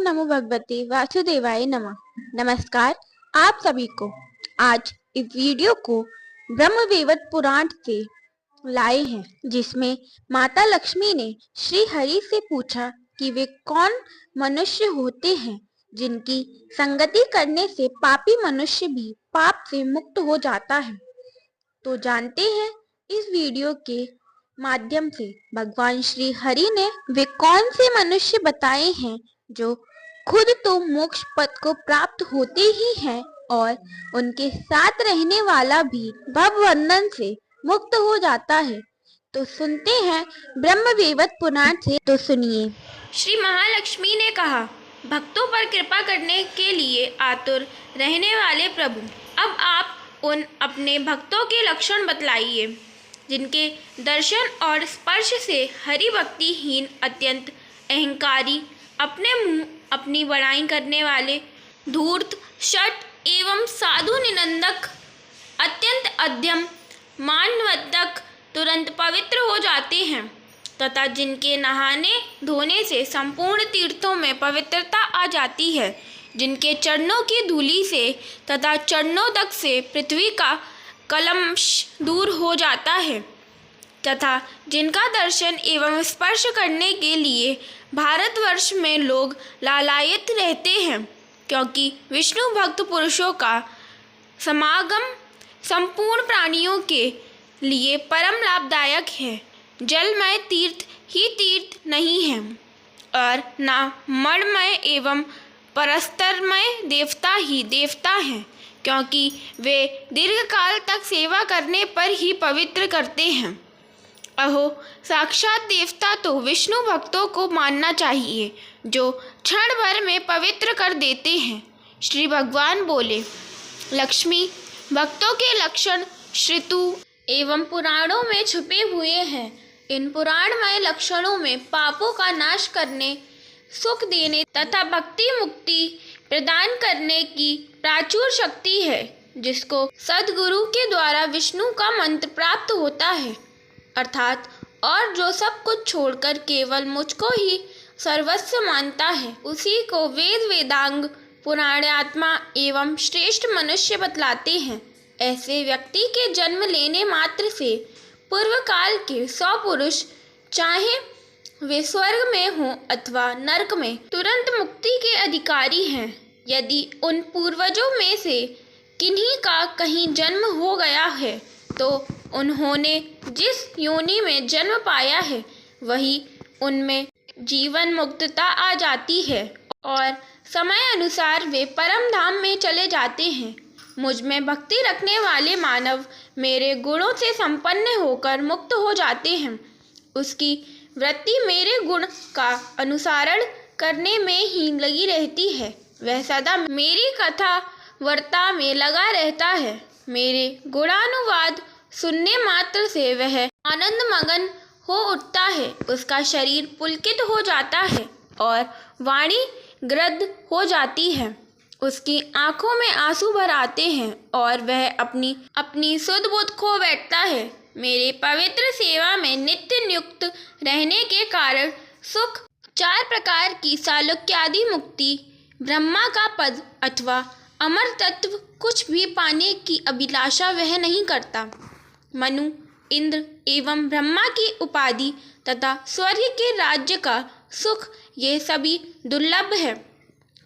नमो भगवते वासुदेवाय नमः। नमस्कार आप सभी को। आज इस वीडियो को ब्रह्मवैवर्त पुराण से लाए हैं, जिसमें माता लक्ष्मी ने श्री हरि से पूछा कि वे कौन मनुष्य होते हैं जिनकी संगति करने से पापी मनुष्य भी पाप से मुक्त हो जाता है। तो जानते हैं इस वीडियो के माध्यम से भगवान श्री हरि ने वे कौन से मनुष्य बताए हैं जो खुद तो मोक्ष पद को प्राप्त होते ही हैं और उनके साथ रहने वाला भी भवबंधन से मुक्त हो जाता है। तो सुनते हैं ब्रह्मवैवर्त पुराण से। तो सुनिए। श्री महालक्ष्मी ने कहा, भक्तों पर कृपा करने के लिए आतुर रहने वाले प्रभु, अब आप उन अपने भक्तों के लक्षण बतलाइए जिनके दर्शन और स्पर्श से हरि भक्तिहीन, अत्यंत अहंकारी, अपने मुंह अपनी बड़ाई करने वाले, धूर्त, शठ एवं साधु निंदक, अत्यंत अध्यम, मानवदक तुरंत पवित्र हो जाते हैं तथा जिनके नहाने धोने से संपूर्ण तीर्थों में पवित्रता आ जाती है, जिनके चरणों की धूलि से तथा चरणों तक से पृथ्वी का कलंश दूर हो जाता है तथा जिनका दर्शन एवं स्पर्श करने के लिए भारतवर्ष में लोग लालायित रहते हैं, क्योंकि विष्णु भक्त पुरुषों का समागम संपूर्ण प्राणियों के लिए परम लाभदायक है। जलमय तीर्थ ही तीर्थ नहीं है और ना मणमय एवं परस्तरमय देवता ही देवता हैं, क्योंकि वे दीर्घकाल तक सेवा करने पर ही पवित्र करते हैं। अहो, साक्षात देवता तो विष्णु भक्तों को मानना चाहिए जो क्षण भर में पवित्र कर देते हैं। श्री भगवान बोले, लक्ष्मी, भक्तों के लक्षण श्रुतु एवं पुराणों में छुपे हुए हैं। इन पुराणमय लक्षणों में पापों का नाश करने, सुख देने तथा भक्ति मुक्ति प्रदान करने की प्राचुर शक्ति है, जिसको सद्गुरु के द्वारा विष्णु का मंत्र प्राप्त होता है, अर्थात और जो सब कुछ छोड़कर केवल मुझको ही सर्वस्व मानता है, उसी को वेद वेदांग पुराणात्मा एवं श्रेष्ठ मनुष्य बतलाते हैं। ऐसे व्यक्ति के जन्म लेने मात्र से पूर्व काल के 100 पुरुष, चाहे वे स्वर्ग में हों अथवा नरक में, तुरंत मुक्ति के अधिकारी हैं। यदि उन पूर्वजों में से किन्हीं का कहीं जन्म हो गया है तो उन्होंने जिस योनि में जन्म पाया है वही उनमें जीवन मुक्तता आ जाती है और समय अनुसार वे परम धाम में चले जाते हैं। मुझ में भक्ति रखने वाले मानव मेरे गुणों से संपन्न होकर मुक्त हो जाते हैं। उसकी वृत्ति मेरे गुण का अनुसरण करने में ही लगी रहती है। वह सदा मेरी कथा वार्ता में लगा रहता है। मेरे गुणानुवाद सुनने मात्र से वह आनंद मगन हो उठता है। उसका शरीर पुलकित हो जाता है और वाणी गद्गद हो जाती है। उसकी आंखों में आंसू भर आते हैं और वह अपनी सुध बुध खो बैठता है। मेरे पवित्र सेवा में नित्य नियुक्त रहने के कारण सुख, 4 प्रकार की सालोक्यादि मुक्ति, ब्रह्मा का पद अथवा अमर तत्व कुछ भी पाने की अभिलाषा वह नहीं करता। मनु, इंद्र एवं ब्रह्मा की उपाधि तथा स्वर्ग के राज्य का सुख ये सभी दुर्लभ है,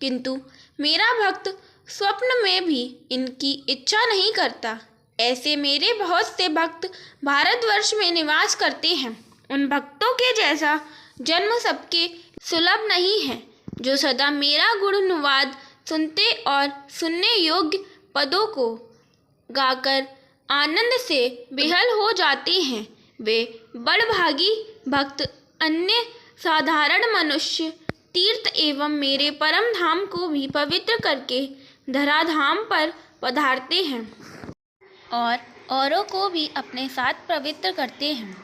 किंतु मेरा भक्त स्वप्न में भी इनकी इच्छा नहीं करता। ऐसे मेरे बहुत से भक्त भारतवर्ष में निवास करते हैं। उन भक्तों के जैसा जन्म सबके सुलभ नहीं है, जो सदा मेरा गुणानुवाद सुनते और सुनने योग्य पदों को गाकर आनंद से बेहाल हो जाते हैं। वे बड़भागी भक्त अन्य साधारण मनुष्य तीर्थ एवं मेरे परम धाम को भी पवित्र करके धराधाम पर पधारते हैं और औरों को भी अपने साथ पवित्र करते हैं।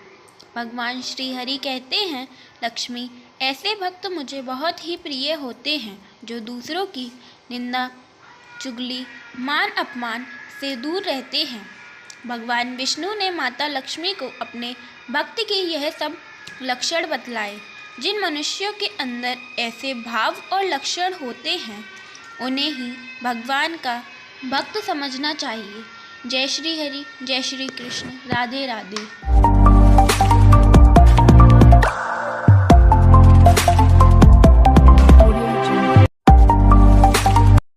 भगवान श्री हरि कहते हैं, लक्ष्मी, ऐसे भक्त मुझे बहुत ही प्रिय होते हैं जो दूसरों की निंदा, चुगली, मान अपमान से दूर रहते हैं। भगवान विष्णु ने माता लक्ष्मी को अपने भक्त के यह सब लक्षण बतलाए। जिन मनुष्यों के अंदर ऐसे भाव और लक्षण होते हैं उन्हें ही भगवान का भक्त समझना चाहिए। जय श्री हरि, जय श्री कृष्ण, राधे राधे।